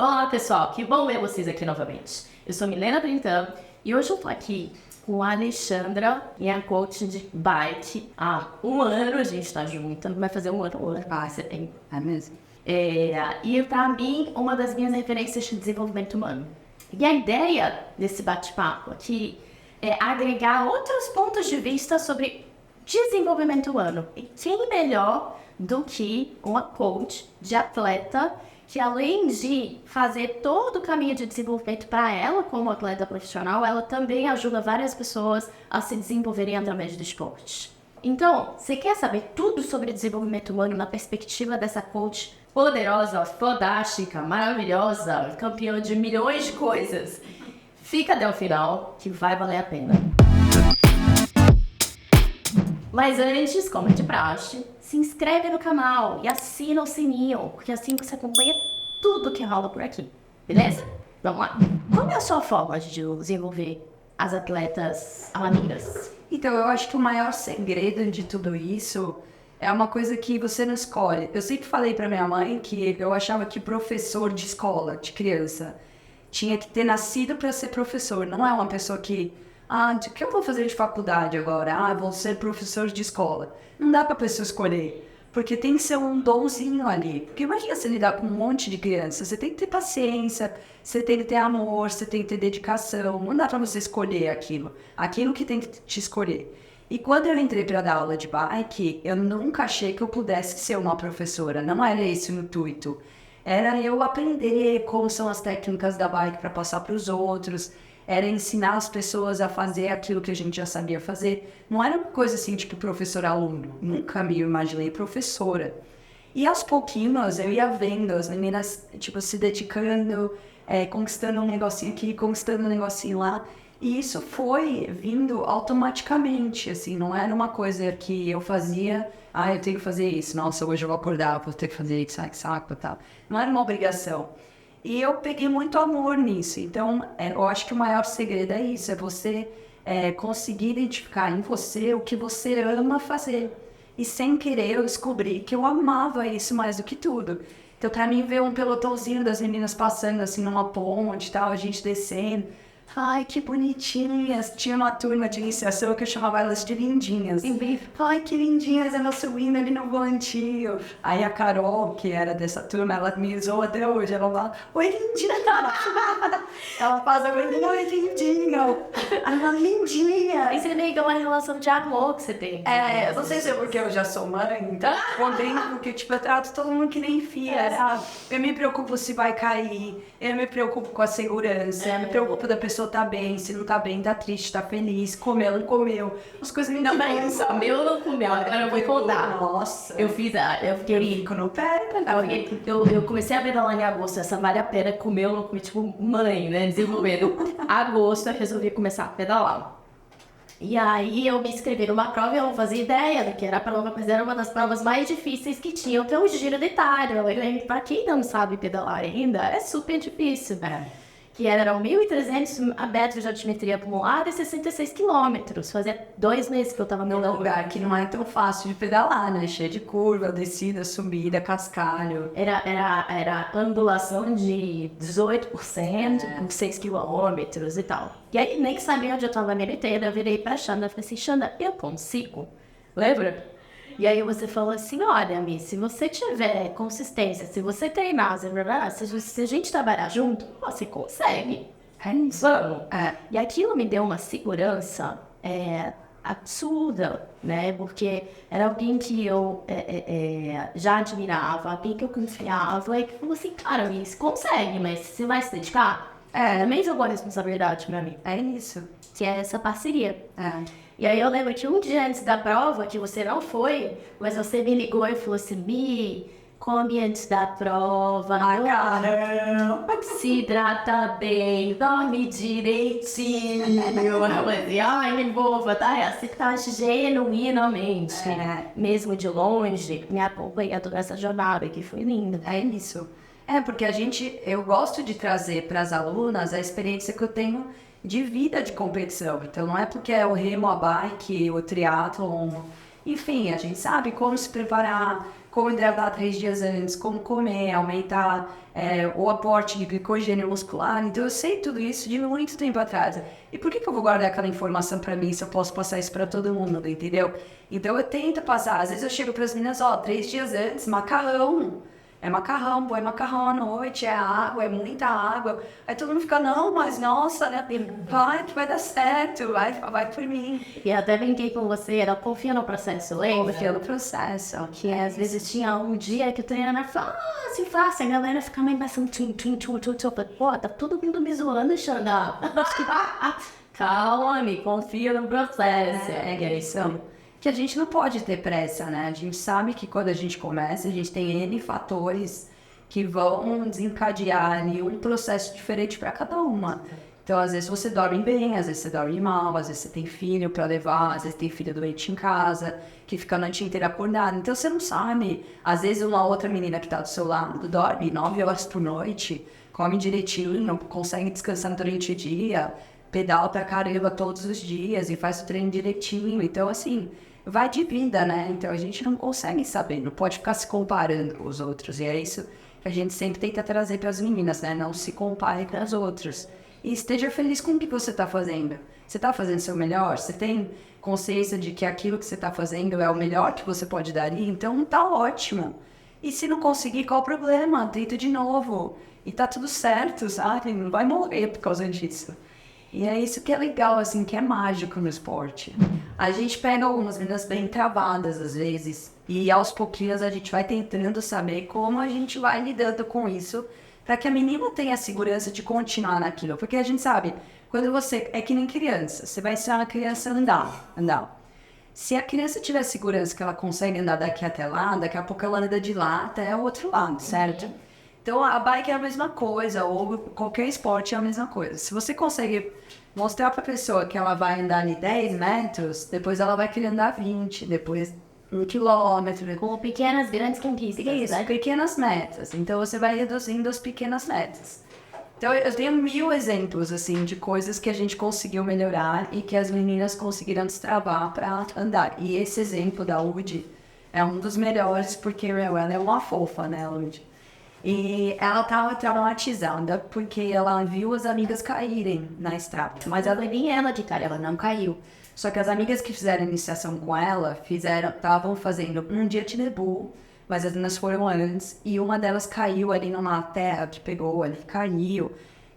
Olá pessoal, que bom ver vocês aqui novamente. Eu sou Milena Brintam e hoje eu tô aqui com a Alexandra, minha coach de bike. Há um ano a gente tá junto, vai fazer um ano hoje. Você tem. É mesmo? E pra mim, uma das minhas referências de desenvolvimento humano. E a ideia desse bate-papo aqui é agregar outros pontos de vista sobre desenvolvimento humano. E quem melhor do que uma coach de atleta que, além de fazer todo o caminho de desenvolvimento para ela como atleta profissional, ela também ajuda várias pessoas a se desenvolverem através do esporte. Então, você quer saber tudo sobre desenvolvimento humano na perspectiva dessa coach poderosa, fodástica, maravilhosa, campeã de milhões de coisas? Fica até o final, que vai valer a pena. Mas antes, como é de praxe, se inscreve no canal e assina o sininho, porque assim você acompanha tudo que rola por aqui, beleza? Vamos lá. Qual é a sua forma de desenvolver as atletas amigas? Então, eu acho que o maior segredo de tudo isso é uma coisa que você não escolhe. Eu sempre falei pra minha mãe que eu achava que professor de escola, de criança, tinha que ter nascido para ser professor. Não é uma pessoa que, o que eu vou fazer de faculdade agora? Vou ser professor de escola. Não dá pra pessoa escolher, porque tem que ser um donzinho ali. Porque imagina você lidar com um monte de crianças, você tem que ter paciência, você tem que ter amor, você tem que ter dedicação. Não dá pra você escolher aquilo que tem que te escolher. E quando eu entrei para dar aula de bike, eu nunca achei que eu pudesse ser uma professora. Não era esse o intuito. Era eu aprender como são as técnicas da bike para passar para os outros. Era ensinar as pessoas a fazer aquilo que a gente já sabia fazer. Não era uma coisa assim, tipo professor-aluno. Nunca me imaginei professora. E aos pouquinhos eu ia vendo as meninas, tipo, se dedicando, conquistando um negocinho aqui, conquistando um negocinho lá. E isso foi vindo automaticamente, assim, não era uma coisa que eu fazia, eu tenho que fazer isso, nossa, hoje eu vou acordar, vou ter que fazer isso, que saco, tal. Não era uma obrigação. E eu peguei muito amor nisso, então eu acho que o maior segredo é isso, é você conseguir identificar em você o que você ama fazer. E sem querer eu descobri que eu amava isso mais do que tudo. Então pra mim ver um pelotãozinho das meninas passando assim numa ponte e tal, a gente descendo, ai, que bonitinhas. Tinha uma turma de iniciação que eu chamava elas de lindinhas. Ai, que lindinhas, elas subindo ali no volantinho. Aí a Carol, que era dessa turma, ela me usou até hoje. Ela fala, oi, lindinha. Ela faz a coisa, oi, lindinha. Ela, lindinha. Isso é meio que uma relação de amor que você tem. Não sei se é porque eu já sou mãe, então, porque, tipo, eu trato todo mundo que nem filha, sabe? Eu me preocupo se vai cair, eu me preocupo com a segurança, eu me preocupo da pessoa tá bem, se não tá bem, tá triste, tá feliz, comeu, não comeu. As coisas me Não, mas comeu ou não comeu? Agora eu vou contar. Nossa. Eu fiquei rico no pé. Eu comecei a pedalar em agosto, essa vale a pena comer ou não comer, tipo, mãe, né? Desenvolvendo. Agosto eu resolvi começar a pedalar. E aí eu me inscrevi numa prova e eu não fazia ideia do que era a prova, mas era uma das provas mais difíceis que tinham, que é o Giro de Itália. Pra quem não sabe pedalar ainda, é super difícil, né? Que eram 1.300 metros de altimetria acumulada e 66 quilômetros. Fazia 2 meses que eu tava no meu lugar que não é tão fácil de pedalar, né? Cheio de curva, descida, subida, cascalho. Era ondulação de 18%, com 6 quilômetros e tal. E aí, nem sabia onde eu tava a minha inteira, eu virei pra Xanda e falei assim, Xanda, eu consigo? Lembra? E aí você falou assim, olha, Mi, se você tiver consistência, se você treinar, se a gente trabalhar junto, você consegue. Vamos. E aquilo me deu uma segurança absurda, né? Porque era alguém que eu já admirava, alguém que eu confiava, e que falou assim, cara, Mi, você consegue, mas você vai se dedicar? Também jogou a responsabilidade pra mim. É isso. Que é essa parceria. E aí eu lembro que um dia antes da prova, que você não foi, mas você me ligou e falou assim, Mi, come antes da prova, caramba, se hidrata bem, dorme direitinho. Eu falei, ai, me envolva, tá? Você tá genuinamente, mesmo de longe, me acompanha toda essa jornada que foi linda. É isso. Porque eu gosto de trazer para as alunas a experiência que eu tenho de vida de competição. Então não é porque é o remo, a bike, o triatlon. Enfim, a gente sabe como se preparar, como hidratar 3 dias antes, como comer, aumentar o aporte de glicogênio muscular. Então eu sei tudo isso de muito tempo atrás. E por que eu vou guardar aquela informação para mim se eu posso passar isso para todo mundo, entendeu? Então eu tento passar. Às vezes eu chego para as meninas, 3 dias antes, macarrão. É macarrão, põe macarrão à noite, é água, é muita água. Aí todo mundo fica, não, mas nossa, né? Vai dar certo, vai por mim. E até brinquei com você, ela confia no processo, lembra? Confia no processo. Que às vezes tinha um dia que o treinador falava, fácil, a galera ficava meio passando, pô, tá todo mundo me zoando, Xandão. Calma, me confia no processo. É isso. Que a gente não pode ter pressa, né? A gente sabe que quando a gente começa, a gente tem N fatores que vão desencadear ali um processo diferente para cada uma. Então, às vezes você dorme bem, às vezes você dorme mal, às vezes você tem filho para levar, às vezes tem filho doente em casa, que fica a noite inteira acordada. Então, você não sabe. Às vezes uma outra menina que está do seu lado dorme 9 horas por noite, come direitinho, não consegue descansar durante o dia, pedala pra caramba todos os dias e faz o treino direitinho. Então, assim, vai de vida, né? Então a gente não consegue saber, não pode ficar se comparando com os outros. E é isso que a gente sempre tenta trazer para as meninas, né? Não se compare com as outras. E esteja feliz com o que você está fazendo. Você está fazendo o seu melhor? Você tem consciência de que aquilo que você está fazendo é o melhor que você pode dar? Então tá ótimo. E se não conseguir, qual o problema? Tenta de novo. E tá tudo certo, sabe? Não vai morrer por causa disso. E é isso que é legal, assim, que é mágico no esporte. A gente pega algumas meninas bem travadas, às vezes, e aos pouquinhos a gente vai tentando saber como a gente vai lidando com isso, para que a menina tenha a segurança de continuar naquilo. Porque a gente sabe, quando você é que nem criança, você vai ensinar a criança a andar. Se a criança tiver segurança que ela consegue andar daqui até lá, daqui a pouco ela anda de lá até o outro lado, certo? Então, a bike é a mesma coisa, ou qualquer esporte é a mesma coisa. Se você consegue mostrar para a pessoa que ela vai andar ali 10 metros, depois ela vai querer andar 20, depois 1 quilômetro. Com pequenas, grandes conquistas. Isso, né? pequenas metas. Então, você vai reduzindo as pequenas metas. Então, eu tenho 1000 exemplos, assim, de coisas que a gente conseguiu melhorar e que as meninas conseguiram destravar para andar. E esse exemplo da Lud é um dos melhores, porque ela é uma fofa, né, Lud? E ela estava traumatizada porque ela viu as amigas caírem na estrada. Mas ela nem ela de cara, ela não caiu. Só que as amigas que fizeram iniciação com ela estavam fazendo um dia de debut, mas as meninas foram antes. E uma delas caiu ali numa terra que pegou, ali caiu.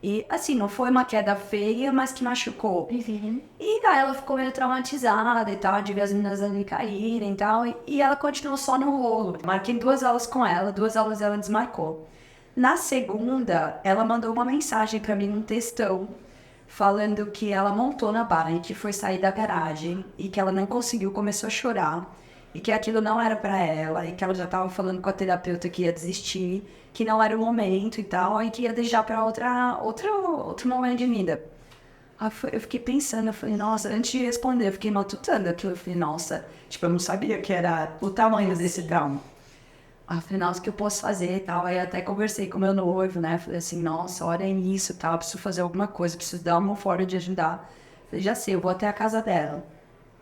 E assim, não foi uma queda feia, mas que machucou. Uhum. E aí ela ficou meio traumatizada e tal, de ver as meninas ali caírem e tal. E ela continuou só no rolo. Marquei 2 aulas com ela, 2 aulas ela desmarcou. Na segunda, ela mandou uma mensagem pra mim, um textão, falando que ela montou na bike, foi sair da garagem e que ela não conseguiu, começou a chorar. E que aquilo não era pra ela, e que ela já tava falando com a terapeuta que ia desistir, que não era o momento e tal, e que ia deixar pra outro momento de vida. Aí eu fiquei pensando, eu falei, nossa, antes de responder, eu fiquei matutando aquilo, eu falei, nossa, tipo, eu não sabia que era o tamanho desse trauma. Aí eu falei, nossa, o que eu posso fazer e tal, aí até conversei com meu noivo, né, falei assim, nossa, olha nisso e tal, preciso fazer alguma coisa, preciso dar uma forma de ajudar. Eu falei, já sei, eu vou até a casa dela.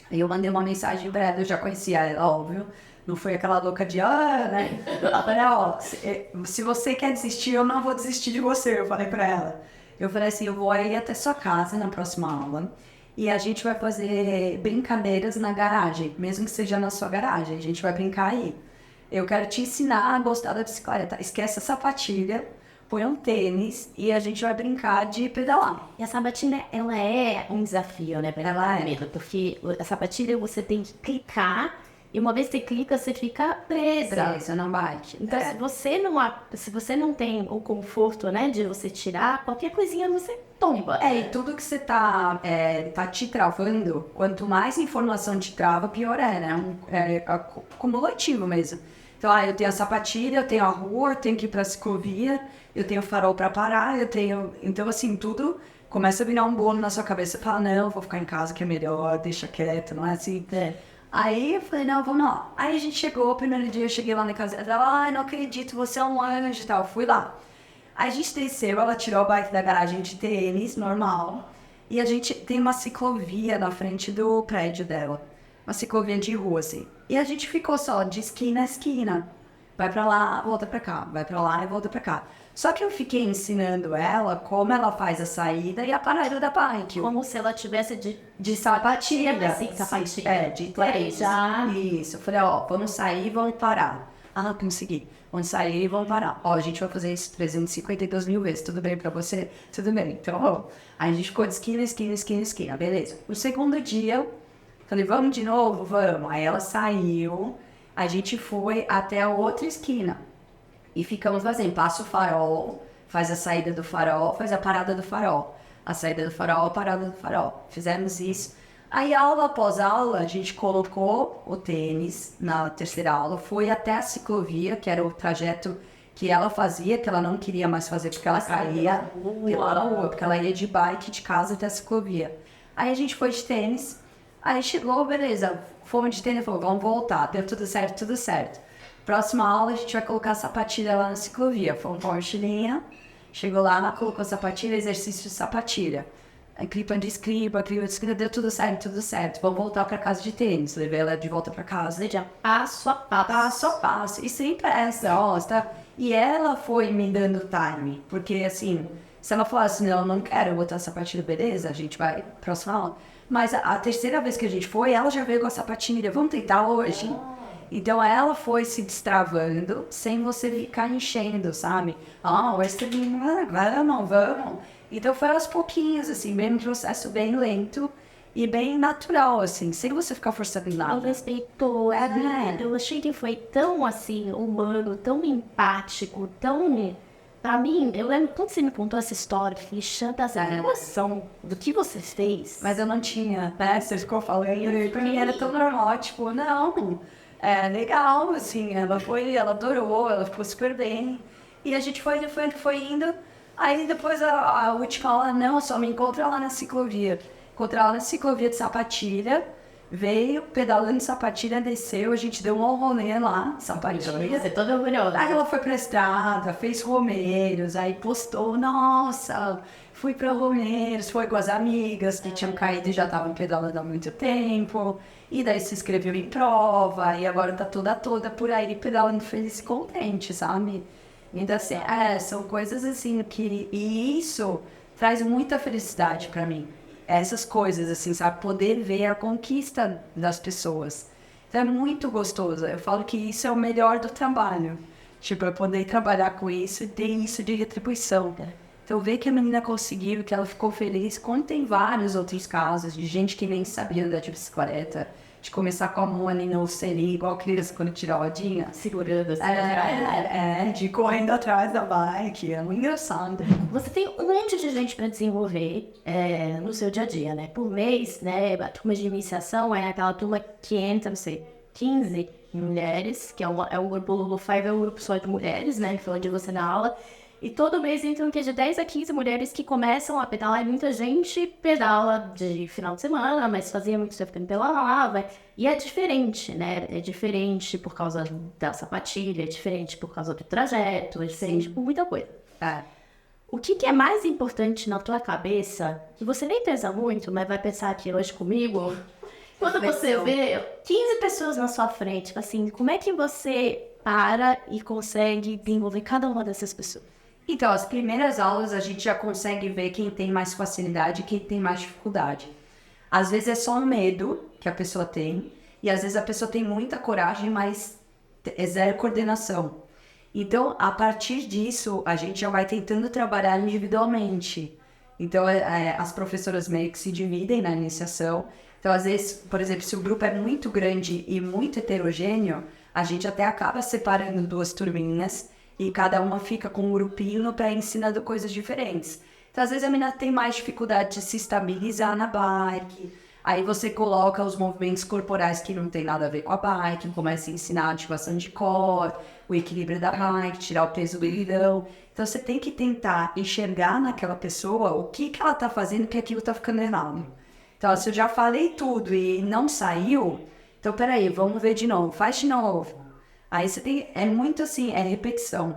Aí eu mandei uma mensagem pra ela, eu já conhecia ela, óbvio. Não foi aquela louca de, né? Eu falei, se você quer desistir, eu não vou desistir de você, eu falei pra ela. Eu falei assim, eu vou ir até sua casa na próxima aula e a gente vai fazer brincadeiras na garagem, mesmo que seja na sua garagem, a gente vai brincar aí. Eu quero te ensinar a gostar da bicicleta. Esquece a sapatilha, põe um tênis e a gente vai brincar de pedalar. E a sapatilha, ela é um desafio, né? Ela é. Porque a sapatilha você tem que clicar e uma vez que você clica, você fica presa. Você não bate. Então, se você não tem o conforto, né, de você tirar, qualquer coisinha você tomba. E tudo que você tá te travando, quanto mais informação te trava, pior né? É acumulativo mesmo. Então, eu tenho a sapatilha, eu tenho a rua, eu tenho que ir pra ciclovia, eu tenho farol pra parar, Então, assim, tudo começa a virar um bolo na sua cabeça. Você fala, não, vou ficar em casa que é melhor, deixa quieto, não é assim? Aí eu falei, não, vamos lá. Aí a gente chegou, o primeiro dia eu cheguei lá na casa dela, não acredito, você é um anjo e tal. Fui lá. Aí a gente desceu, ela tirou a bike da garagem de tênis, normal. E a gente tem uma ciclovia na frente do prédio dela. uma ciclovia de rua, assim. E a gente ficou só de esquina a esquina. Vai pra lá, volta pra cá. Vai pra lá e volta pra cá. Só que eu fiquei ensinando ela como ela faz a saída e a parada da bike. Como se ela tivesse de sapatilha. Sim, sapatilha. É, de tênis. Isso. Eu falei, ó, vamos sair e vamos parar. Ah, consegui. Vamos sair e vamos parar. Ó, a gente vai fazer isso 352 mil vezes. Tudo bem pra você? Tudo bem. Então, ó, aí a gente ficou de esquina, esquina, esquina, esquina. Beleza. No segundo dia, falei, vamos de novo? Vamos. Aí ela saiu, a gente foi até a outra esquina. E ficamos fazendo, passa o farol, faz a saída do farol, faz a parada do farol. A saída do farol, a parada do farol. Fizemos isso. Aí, aula após aula, a gente colocou o tênis na terceira aula, foi até a ciclovia, que era o trajeto que ela fazia, que ela não queria mais fazer porque ela caía pela rua, porque ela ia de bike de casa até a ciclovia. Aí a gente foi de tênis, aí chegou, beleza, fomos de tênis, falou, vamos voltar, deu tudo certo, tudo certo. Próxima aula a gente vai colocar a sapatilha lá na ciclovia. Foi uma mochilinha, chegou lá, colocou a sapatilha, exercício de sapatilha. Aí clipa de escriba, deu tudo certo, tudo certo. Vamos voltar pra casa de tênis. Levei ela de volta pra casa. Já passo a passo. Passo a passo. E sempre essa, ó, tá? E ela foi me dando time. Porque assim, se ela falasse, não, não quero botar a sapatilha, beleza, a gente vai próxima aula. Mas a terceira vez que a gente foi, ela já veio com a sapatilha. Vamos tentar hoje? Então ela foi se destravando sem você ficar enchendo, sabe? Hoje você vamos. Então foi aos pouquinhos, assim, bem um processo bem lento e bem natural, assim, sem você ficar forçando nada. Eu respeito, eu achei que foi tão, assim, humano, tão empático, tão... Pra mim, eu lembro quando você me contou essa história, Alexandre, a noção do que você fez. Mas eu não tinha, né? Você ficou falando, pra mim era tão normal, tipo, não... É legal, assim, ela adorou, ela ficou super bem. E a gente foi indo. Aí depois a última aula, não, só me encontra lá na ciclovia. Encontrei ela na ciclovia de sapatilha, veio pedalando de sapatilha, desceu, a gente deu um rolê lá, sapatilha. Você toda orgulhosa. Aí ela foi pra estrada, fez Romeiros, aí postou, nossa, fui pra Romeiros, foi com as amigas que tinham caído e já estavam pedalando há muito tempo. E daí se inscreveu em prova, e agora tá toda por aí pedalando feliz e contente, sabe? Então, assim, são coisas assim que... E isso traz muita felicidade pra mim. Essas coisas, assim, sabe? Poder ver a conquista das pessoas. Então, é muito gostoso. Eu falo que isso é o melhor do trabalho. Tipo, eu poder trabalhar com isso e ter isso de retribuição. Então, ver que a menina conseguiu, que ela ficou feliz, quando tem vários outros casos de gente que nem sabia andar de bicicleta, de começar com a mão ali no selinho, igual criança quando tira a rodinha. Segurando assim. De correndo atrás da bike, é muito engraçado. Você tem um monte de gente para desenvolver no seu dia a dia, né? Por mês, né? A turma de iniciação é aquela turma que entra, não sei, 15 mulheres, que é o grupo Lulu Five, é um grupo só de mulheres, né? Falando de você na aula. E todo mês entram de 10 a 15 mulheres que começam a pedalar. E muita gente pedala de final de semana, mas fazia muito tempo que não pedalava. E é diferente, né? É diferente por causa da sapatilha, é diferente por causa do trajeto, é diferente por muita coisa. O que é mais importante na tua cabeça, que você nem pensa muito, mas vai pensar aqui hoje comigo, quando você vê 15 pessoas na sua frente, assim, como é que você para e consegue desenvolver cada uma dessas pessoas? Então, as primeiras aulas a gente já consegue ver quem tem mais facilidade e quem tem mais dificuldade. Às vezes é só um medo que a pessoa tem, e às vezes a pessoa tem muita coragem, mas é zero coordenação. Então, a partir disso, a gente já vai tentando trabalhar individualmente. Então, as professoras meio que se dividem na iniciação. Então, às vezes, por exemplo, se o grupo é muito grande e muito heterogêneo, a gente até acaba separando duas turminhas e cada uma fica com um grupinho para ensinando coisas diferentes. Então, às vezes, a menina tem mais dificuldade de se estabilizar na bike. Aí você coloca os movimentos corporais que não tem nada a ver com a bike, começa a ensinar a ativação de core, o equilíbrio da bike, tirar o peso do guidão. Então, você tem que tentar enxergar naquela pessoa o que ela está fazendo que aquilo está ficando errado. Então, se eu já falei tudo e não saiu, então, peraí, vamos ver de novo, faz de novo. Aí você tem, é muito assim, é repetição.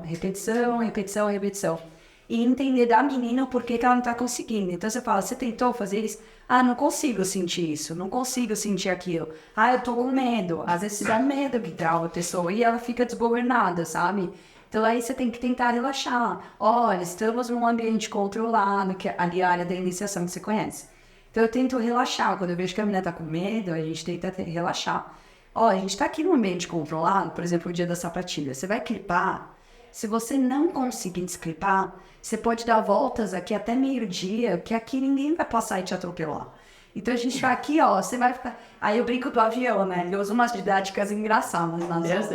e entender da menina o porquê que ela não tá conseguindo. Então você fala, você tentou fazer isso? Ah, não consigo sentir isso, não consigo sentir aquilo. Ah, eu tô com medo. Às vezes dá medo que trauma a pessoa e ela fica desgovernada, sabe? Então aí você tem que tentar relaxar. Olha, estamos num ambiente controlado, que é ali a área da iniciação que você conhece. Então eu tento relaxar. Quando eu vejo que a menina tá com medo, a gente tenta relaxar. Ó, a gente tá aqui num ambiente controlado, por exemplo, o dia da sapatilha. Você vai clipar. Se você não conseguir desclipar, você pode dar voltas aqui até meio-dia, que aqui ninguém vai passar e te atropelar. Então a gente vai aqui, ó, você vai ficar... Aí eu brinco do avião, né? Eu uso umas didáticas engraçadas nas aulas.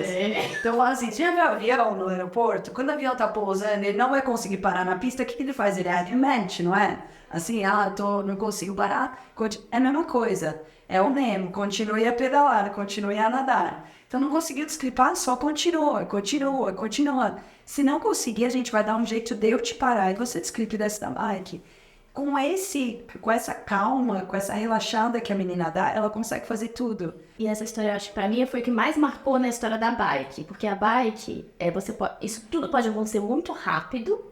Então, assim, já viu o avião no aeroporto? Quando o avião tá pousando, ele não vai conseguir parar na pista, o que ele faz? Ele arremete, não é? Assim, não consigo parar. É a mesma coisa. É o Nemo, continue a pedalar, continue a nadar. Então não conseguiu desclipar, só continua. Se não conseguir, a gente vai dar um jeito de eu te parar e você desclipe dessa bike. Com essa calma, com essa relaxada que a menina dá, ela consegue fazer tudo. E essa história, acho que pra mim, foi o que mais marcou na história da bike. Porque a bike, isso tudo pode acontecer muito rápido.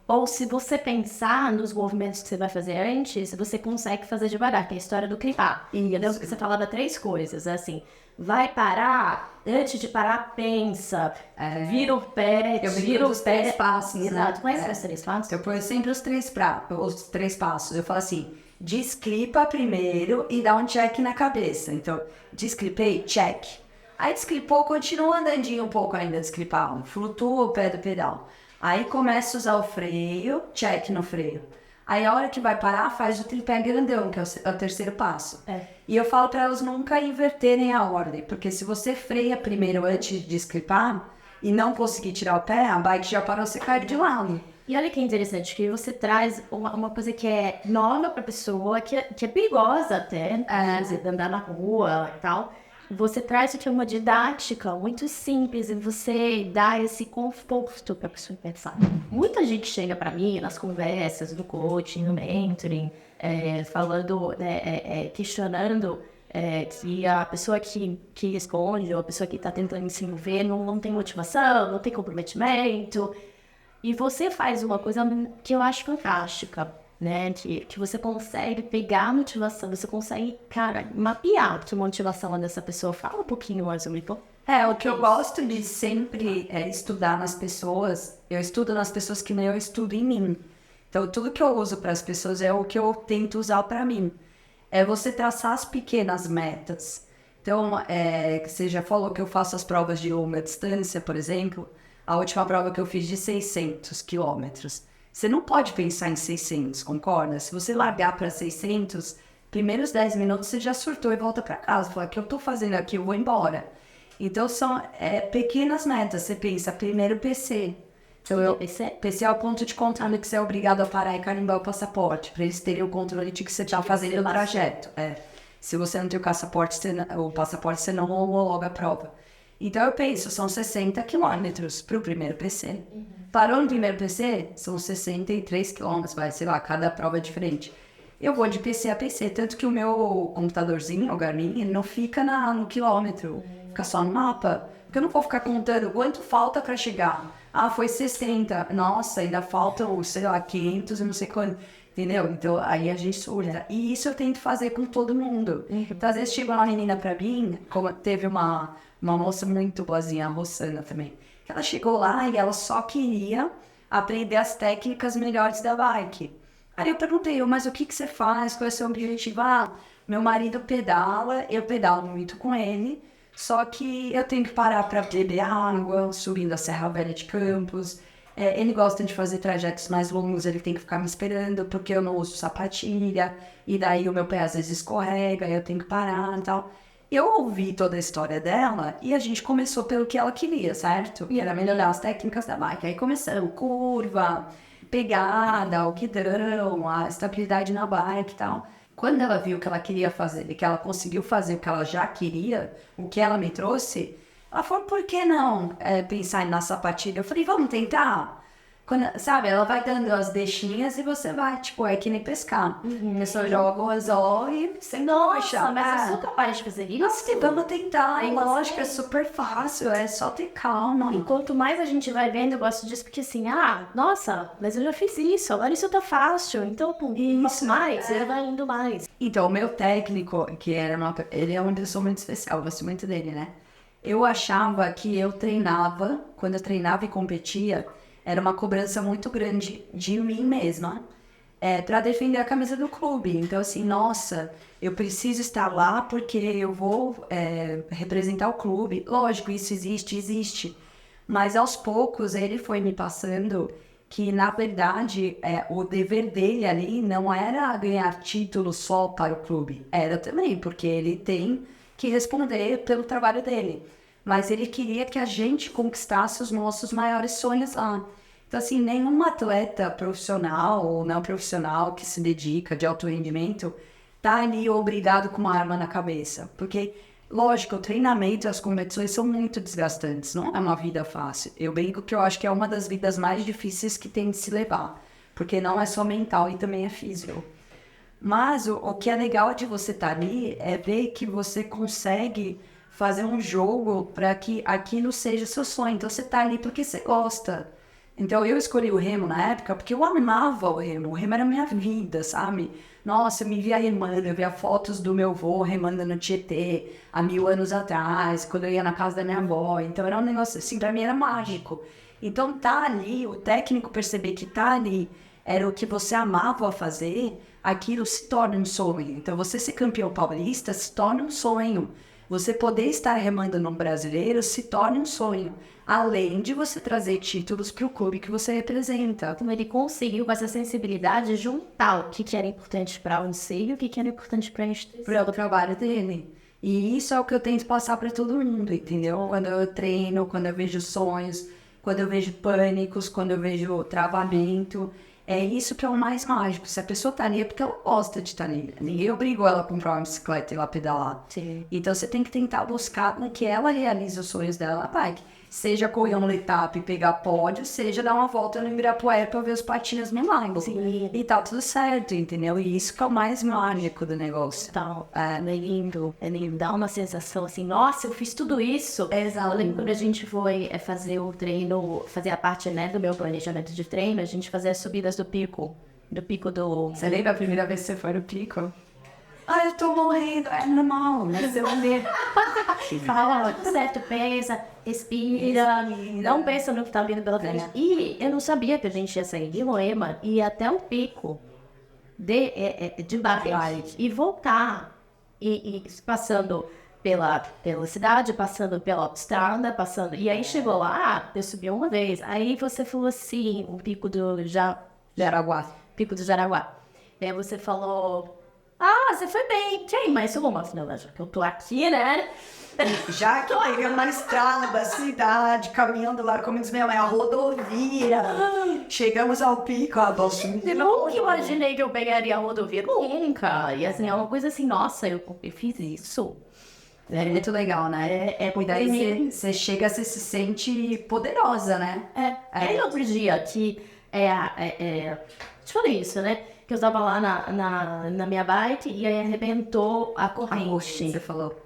Ou se você pensar nos movimentos que você vai fazer antes, você consegue fazer devagar, que é a história do clipar. Entendeu? Você falava 3 coisas, assim. Vai parar, antes de parar, pensa. Vira o pé, vira os 3 passos. Exato. Conhece os 3 passos? Eu ponho sempre os 3 passos. Eu falo assim, desclipa primeiro e dá um check na cabeça. Então, desclipei, check. Aí desclipou, continua andandinho um pouco ainda, desclipar. Flutua o pé do pedal. Aí começa a usar o freio, check no freio. Aí a hora que vai parar, faz o tripé grandão, que é o 3º passo. E eu falo para elas nunca inverterem a ordem, porque se você freia primeiro antes de desclipar e não conseguir tirar o pé, a bike já parou, você cai de lado. E olha que interessante, que você traz uma coisa que é nova pra pessoa, que é perigosa até, andar na rua e tal. Você traz aqui uma didática muito simples e você dá esse conforto para a pessoa pensar. Muita gente chega para mim nas conversas do coaching, no mentoring, falando, questionando que a pessoa que responde, ou a pessoa que está tentando se envolver, não tem motivação, não tem comprometimento. E você faz uma coisa que eu acho fantástica. Né, que você consegue pegar a motivação, você consegue, cara, mapear a motivação dessa pessoa. Fala um pouquinho mais sobre isso. O que eu gosto de sempre estudar nas pessoas, eu estudo nas pessoas que nem eu estudo em mim. Então, tudo que eu uso para as pessoas é o que eu tento usar para mim. É você traçar as pequenas metas. Então, você já falou que eu faço as provas de longa distância, por exemplo. A última prova que eu fiz de 600 quilômetros. Você não pode pensar em 600, concorda? Se você largar para 600, primeiros 10 minutos você já surtou e volta para casa. Fala, o que eu tô fazendo aqui? Eu vou embora. Então são pequenas metas. Você pensa, primeiro PC. Então, PC é o ponto de controle que você é obrigado a parar e carimbar o passaporte, para eles terem o controle de que você está fazendo o trajeto. Se você não tem o passaporte, você não homologa a prova. Então eu penso, são 60 quilômetros para o primeiro PC. Parou no primeiro PC, são 63 quilômetros, sei lá, cada prova é diferente. Eu vou de PC a PC, tanto que o meu computadorzinho, o Garmin, ele não fica no quilômetro, fica só no mapa. Porque eu não vou ficar contando quanto falta para chegar. Foi 60, nossa, ainda faltam, sei lá, 500 e não sei quanto. Entendeu? Então, aí a gente surta. E isso eu tento fazer com todo mundo. Então, às vezes chega uma menina pra mim, como teve uma moça muito boazinha, a Rossana também. Ela chegou lá e ela só queria aprender as técnicas melhores da bike. Aí eu perguntei, mas o que você faz? Qual é o seu objetivo? Meu marido pedala, eu pedalo muito com ele, só que eu tenho que parar para beber água, subindo a Serra Velha de Campos. Ele gosta de fazer trajetos mais longos, ele tem que ficar me esperando, porque eu não uso sapatilha, e daí o meu pé às vezes escorrega, eu tenho que parar e tal. Eu ouvi toda a história dela e a gente começou pelo que ela queria, certo? E era melhorar as técnicas da bike. Aí começamos curva, pegada, alquidão, a estabilidade na bike e tal. Quando ela viu que ela queria fazer e que ela conseguiu fazer o que ela já queria, o que ela me trouxe, ela falou, por que não pensar na sapatilha? Eu falei, vamos tentar? Sabe, ela vai dando as deixinhas e você vai, tipo, é que nem pescar. A pessoa joga o anzol e você Nossa, mas eu sou capaz de fazer isso? Vamos tentar. É lógico, é super fácil, é só ter calma. E quanto mais a gente vai vendo, eu gosto disso, porque assim, nossa, mas eu já fiz isso, agora isso tá fácil, então, faço mais, ele vai indo mais. Então, o meu técnico, ele é uma pessoa muito especial, eu gosto muito dele, né? Eu achava que quando eu treinava e competia, era uma cobrança muito grande de mim mesma, para defender a camisa do clube. Então, assim, nossa, eu preciso estar lá porque eu vou representar o clube. Lógico, isso existe. Mas aos poucos ele foi me passando que, na verdade, o dever dele ali não era ganhar título só para o clube. Era também, porque ele tem que responder pelo trabalho dele. Mas ele queria que a gente conquistasse os nossos maiores sonhos lá. Então, assim, nenhum atleta profissional ou não profissional que se dedica de alto rendimento tá ali obrigado com uma arma na cabeça. Porque, lógico, o treinamento e as competições são muito desgastantes, não é uma vida fácil. Eu brinco que eu acho que é uma das vidas mais difíceis que tem de se levar. Porque não é só mental e também é físico. Mas o que é legal de você estar ali é ver que você consegue fazer um jogo para que aquilo seja seu sonho. Então você tá ali porque você gosta. Então eu escolhi o remo na época porque eu amava o remo. O remo era a minha vida, sabe? Nossa, eu me via remando, eu via fotos do meu avô remando no Tietê há 1000 anos atrás, quando eu ia na casa da minha avó. Então era um negócio assim, pra mim era mágico. Então tá ali, o técnico perceber que tá ali era o que você amava fazer, aquilo se torna um sonho. Então você ser campeão paulista se torna um sonho. Você poder estar remando no brasileiro se torna um sonho, além de você trazer títulos para o clube que você representa. Então ele conseguiu, com essa sensibilidade, juntar o que era importante para o e o que era importante para a instituição. Para o trabalho dele. E isso é o que eu tento passar para todo mundo, entendeu? Quando eu treino, quando eu vejo sonhos, quando eu vejo pânicos, quando eu vejo travamento. É isso que é o mais mágico. Se a pessoa tá ali é porque ela gosta de estar ali. Ninguém obrigou ela a comprar uma bicicleta e ir lá pedalar. Sim. Então você tem que tentar buscar que ela realize os sonhos dela na bike. Seja correr um letap e pegar pódio, seja dar uma volta no Ibirapuera pra ver os patins no lago. Sim. E tá tudo certo, entendeu? E isso que é o mais mágico do negócio. Então, é lindo. Dá uma sensação assim, nossa, eu fiz tudo isso. Exato. Eu lembro quando a gente foi fazer o treino, fazer a parte, né, do meu planejamento de treino, a gente fazia as subidas do pico do... Você lembra a primeira vez que você foi no pico? Eu tô morrendo, é normal, mas eu ver. Fala, certo, pensa, respira, não pensa no que tá vindo pela frente. E eu não sabia que a gente ia sair de Moema e ir até o pico de Bariloche e voltar. E passando pela cidade, passando pela autoestrada, passando. E aí chegou lá, eu subi uma vez. Aí você falou assim, o pico do Jaraguá. Pico do Jaraguá. E aí você falou... você foi bem. Mas eu vou mostrar, que eu tô aqui, né? Já que pegando na estrada da cidade, caminhando lá, como diz minha mãe, a rodovia. Chegamos ao pico, a bolsa. Eu nunca imaginei que eu pegaria a rodovia. Nunca. E assim, é uma coisa assim, nossa, eu fiz isso. É muito legal, né? E daí você chega, você se sente poderosa, né? Aí outro dia que te falei isso, né? Que eu tava lá na minha bike e aí arrebentou a corrente. Você falou.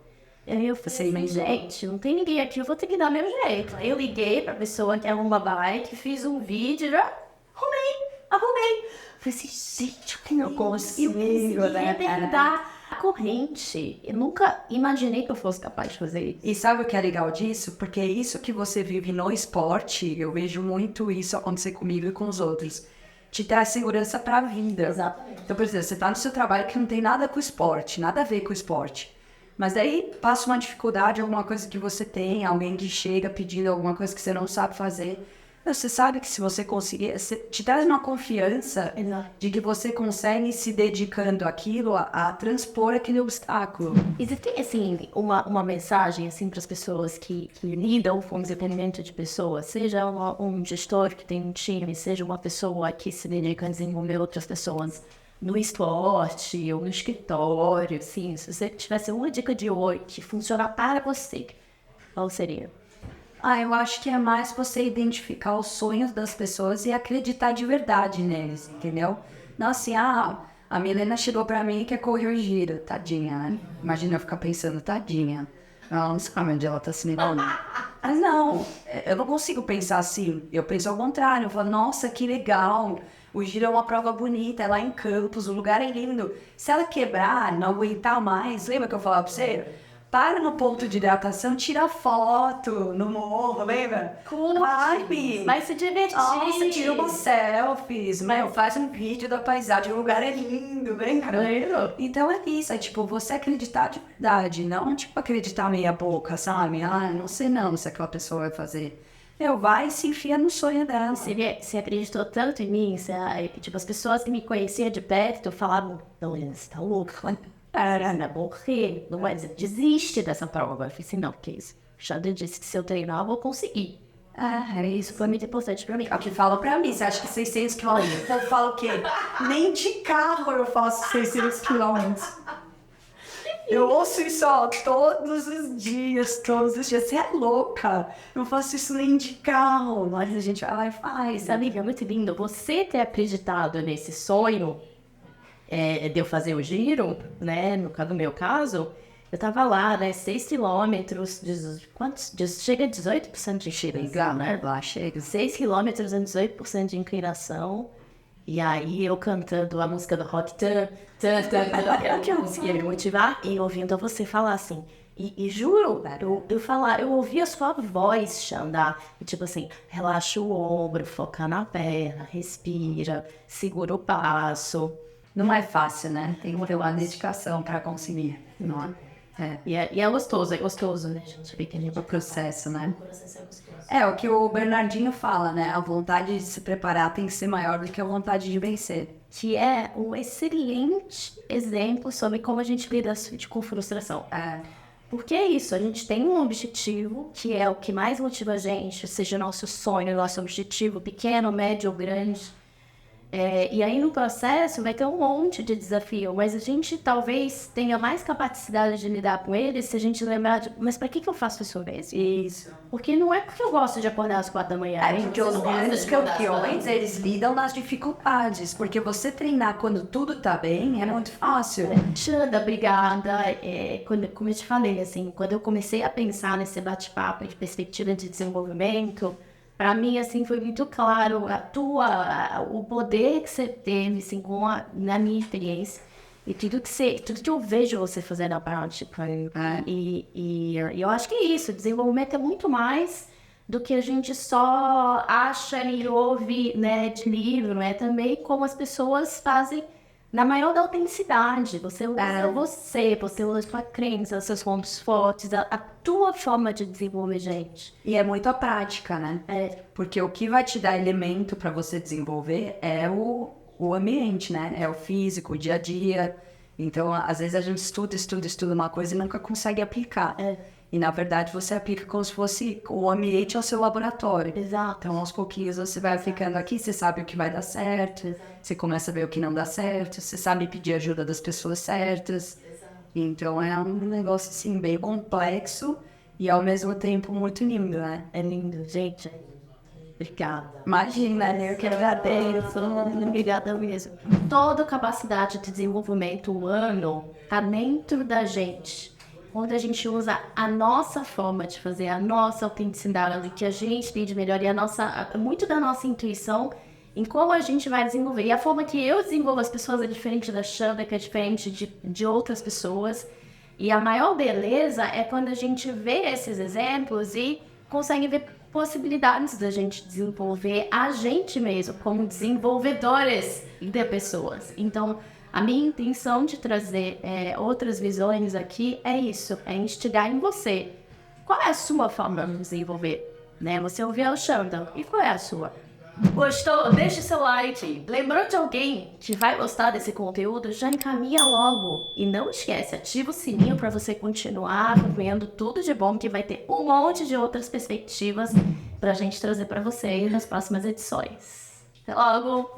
Aí eu falei assim, gente, não tem ninguém aqui, eu vou ter que dar meu jeito. Aí eu liguei pra pessoa que arruma bike, fiz um vídeo, já arrumei. Falei assim, gente, eu consigo, né? Arrebentar a corrente. Eu nunca imaginei que eu fosse capaz de fazer isso. E sabe o que é legal disso? Porque é isso que você vive no esporte, eu vejo muito isso acontecer comigo e com os outros. Te traz segurança pra vida. Exatamente. Então, por exemplo, você tá no seu trabalho que não tem nada com o esporte, nada a ver com o esporte. Mas daí passa uma dificuldade, alguma coisa que você tem, alguém que chega pedindo alguma coisa que você não sabe fazer. Você sabe que se você conseguir, te traz uma confiança de que você consegue se dedicando àquilo, a transpor aquele obstáculo. Existe, assim, uma mensagem, assim, para as pessoas que lidam com o desenvolvimento de pessoas, seja um gestor que tem um time, seja uma pessoa que se dedica a desenvolver outras pessoas no esporte ou no escritório, assim, se você tivesse uma dica de hoje que funcionar para você, qual seria? Eu acho que é mais você identificar os sonhos das pessoas e acreditar de verdade neles, entendeu? Não assim, a Milena chegou pra mim e quer correr o giro, tadinha, né? Imagina eu ficar pensando, tadinha. Ela não sabe onde ela tá se ligando. Mas não, eu não consigo pensar assim. Eu penso ao contrário, eu falo, nossa, que legal. O giro é uma prova bonita, é lá em Campos, o lugar é lindo. Se ela quebrar, não aguentar mais, lembra que eu falava pra você? Para no ponto de hidratação, tira foto no morro, lembra? Curte, vai se divertir. Nossa, tira umas selfies, faz um vídeo da paisagem, o lugar é lindo, lembra? Então é isso, é tipo, você acreditar de verdade, não tipo acreditar meia boca, sabe? Não sei não se aquela pessoa vai fazer. Vai e se enfia no sonho dela. Você acreditou tanto em mim, tipo, as pessoas que me conheciam de perto falavam, não, você tá louca, para morrer, não é, desiste dessa prova. Eu falei assim, não, que isso, Xandra disse que se eu treinar eu vou conseguir. Isso foi muito importante pra mim. É o que fala pra mim, você acha que 600 quilômetros? Então fala o quê? Nem de carro eu faço 600 quilômetros. Eu ouço isso, todos os dias. Você é louca. Eu faço isso nem de carro. Mas a gente vai lá e faz. Amiga, é muito lindo. Você ter acreditado nesse sonho de eu fazer o giro, né? No meu caso, eu tava lá, né? 6 quilômetros, chega a 18% de inclinação, né? Lá chega. 6 quilômetros a 18% de inclinação. E aí eu cantando a música do rock, que eu conseguia me motivar e ouvindo você falar assim. E juro, eu ouvi a sua voz, Xanda, e tipo assim, relaxa o ombro, foca na perna, respira, segura o passo. Não é fácil, né? Tem que ter uma dedicação para conseguir. Não é? E é gostoso, né, gente? O processo, né? O processo é gostoso. É o que o Bernardinho fala, né? A vontade de se preparar tem que ser maior do que a vontade de vencer. Que é um excelente exemplo sobre como a gente lida com frustração. Porque é isso, a gente tem um objetivo, que é o que mais motiva a gente, seja nosso sonho, nosso objetivo, pequeno, médio ou grande. E aí no processo vai ter um monte de desafio, mas a gente talvez tenha mais capacidade de lidar com eles se a gente lembrar mas para que eu faço isso mesmo? Isso. Porque não é porque eu gosto de acordar às 4 da manhã. Porque os grandes campeões, eles lidam nas dificuldades, porque você treinar quando tudo tá bem é muito fácil. Xanda, obrigada. Como eu te falei, assim, quando eu comecei a pensar nesse bate-papo de perspectiva de desenvolvimento, para mim, assim, foi muito claro o poder que você teve, assim, na minha experiência. E tudo que eu vejo você fazer na prática. E eu acho que é isso. Desenvolvimento é muito mais do que a gente só acha e ouve, né, de livro. É também como as pessoas fazem na maior da autenticidade. Você usa você usa a sua crença, os seus pontos fortes, a tua forma de desenvolver gente. E é muito a prática, né? Porque o que vai te dar elemento para você desenvolver é o ambiente, né? É o físico, o dia a dia. Então, às vezes a gente estuda uma coisa e nunca consegue aplicar. E, na verdade, você aplica como se fosse o ambiente ao seu laboratório. Exato. Então, aos pouquinhos, você vai aplicando aqui, você sabe o que vai dar certo. Exato. Você começa a ver o que não dá certo. Você sabe pedir ajuda das pessoas certas. Exato. Então, é um negócio, assim, bem complexo e, ao mesmo tempo, muito lindo, né? É lindo, gente. Obrigada. Imagina, né? Eu quero agradecer. Obrigada mesmo. Toda capacidade de desenvolvimento humano está dentro da gente. Onde a gente usa a nossa forma de fazer, a nossa autenticidade, o que a gente tem de melhor e muito da nossa intuição em como a gente vai desenvolver. E a forma que eu desenvolvo as pessoas é diferente da Xanda, que é diferente de outras pessoas. E a maior beleza é quando a gente vê esses exemplos e consegue ver possibilidades da gente desenvolver a gente mesmo, como desenvolvedores de pessoas. Então, a minha intenção de trazer outras visões aqui é isso, é instigar em você. Qual é a sua forma de desenvolver? Né? Você ouviu o Xanda, e qual é a sua? Gostou? Deixe seu like. Lembrou de alguém que vai gostar desse conteúdo? Já encaminha logo. E não esquece, ativa o sininho para você continuar acompanhando tudo de bom, que vai ter um monte de outras perspectivas para a gente trazer para vocês nas próximas edições. Até logo!